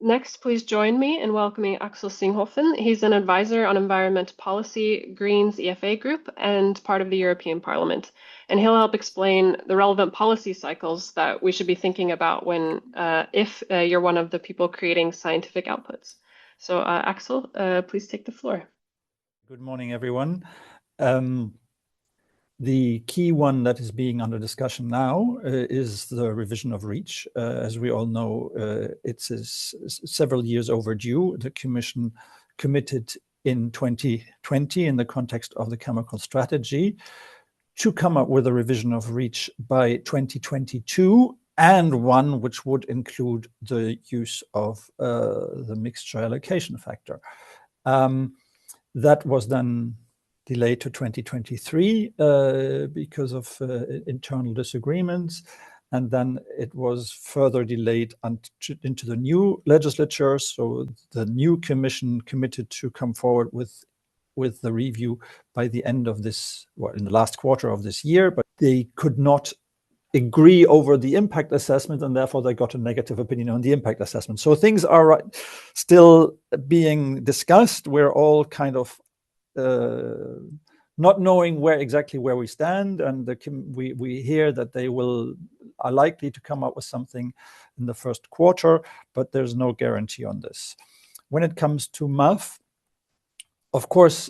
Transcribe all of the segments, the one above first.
Next, please join me in welcoming Axel Singhofen. He's an advisor on environment policy, Greens EFA Group, and part of the European Parliament. And he'll help explain the relevant policy cycles that we should be thinking about when, if you're one of the people creating scientific outputs. So, Axel, please take the floor. Good morning, everyone. The key one that is being under discussion now is the revision of REACH. As we all know, it is several years overdue. The Commission committed in 2020 in the context of the chemical strategy to come up with a revision of REACH by 2022, and one which would include the use of the Mixture Allocation Factor. That was then delayed to 2023 because of internal disagreements. And then it was further delayed into the new legislature. So the new commission committed to come forward with the review by the end of this, well, in the last quarter of this year, but they could not agree over the impact assessment, and therefore they got a negative opinion on the impact assessment. So things are still being discussed. We're all kind of not knowing where we stand, and we hear that they are likely to come up with something in the first quarter, but there's no guarantee on this. When it comes to MAF, of course,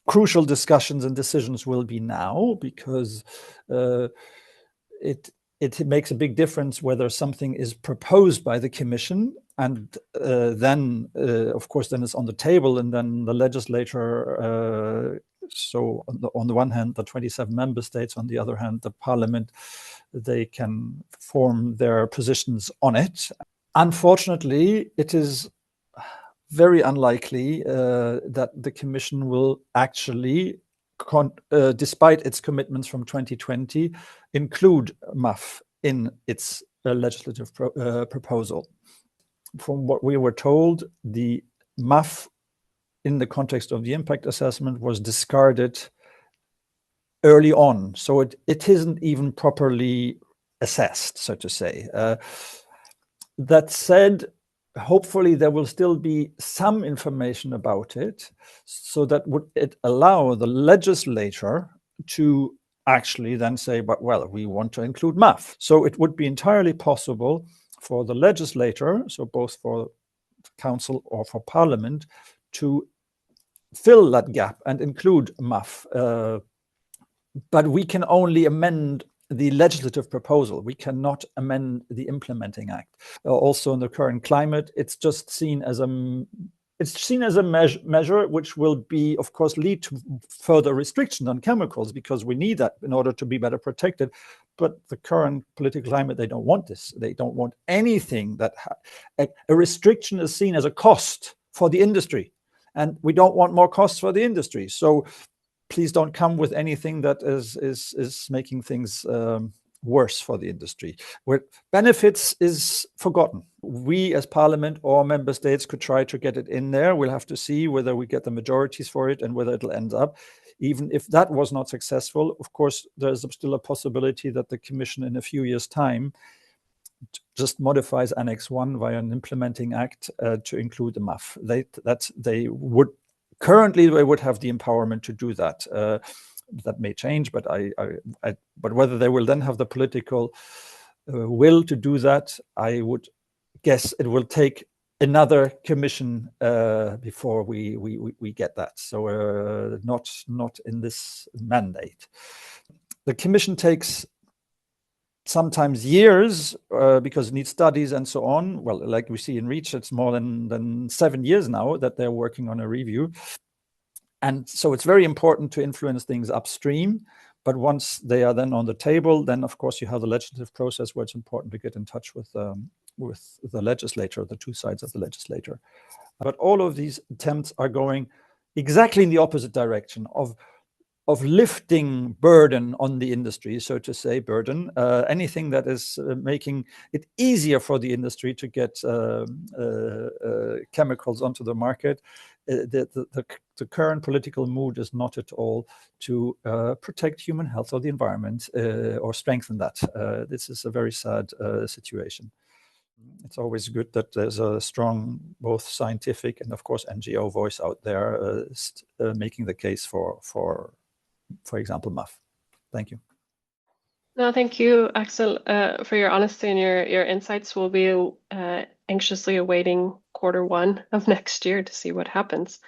crucial discussions and decisions will be now, because it makes a big difference whether something is proposed by the Commission and then, of course, then it's on the table, and then the legislator, so on the one hand, the 27 member states, on the other hand, the Parliament, they can form their positions on it. Unfortunately, it is very unlikely that the Commission will actually, despite its commitments from 2020, include MAF in its legislative proposal. From what we were told, the MAF in the context of the impact assessment was discarded early on. So it isn't even properly assessed, so to say. That said, hopefully there will still be some information about it, so that would it allow the legislator to actually then say, but well, we want to include MAF. So it would be entirely possible for the legislator, so both for council or for Parliament, to fill that gap and include MAF. But we can only amend the legislative proposal. We cannot amend the implementing act. Also in the current climate, it's just seen as a measure which will be, of course, lead to further restriction on chemicals, because we need that in order to be better protected. But the current political climate, they don't want this. They don't want anything that a restriction is seen as a cost for the industry, and we don't want more costs for the industry. So please don't come with anything that is making things worse for the industry. Where benefits is forgotten. We as Parliament or member states could try to get it in there. We'll have to see whether we get the majorities for it and whether it'll end up. Even if that was not successful, of course, there's still a possibility that the Commission in a few years' time just modifies Annex 1 via an implementing act to include the MAF. Currently, they would have the empowerment to do that. That may change, but but whether they will then have the political will to do that, I would guess it will take another commission before we get that. So not in this mandate. The Commission takes sometimes years because it needs studies and so on. Well, like we see in REACH, it's more than 7 years now that they're working on a review. And so it's very important to influence things upstream. But once they are then on the table, then of course you have the legislative process where it's important to get in touch with the legislator, the two sides of the legislature. But all of these attempts are going exactly in the opposite direction of lifting burden on the industry, so to say, anything that is making it easier for the industry to get chemicals onto the market. The current political mood is not at all to protect human health or the environment or strengthen that. This is a very sad situation. It's always good that there's a strong, both scientific and, of course, NGO voice out there making the case for example, MAF. Thank you. No, thank you, Axel, for your honesty and your insights. We'll be anxiously awaiting Q1 of next year to see what happens.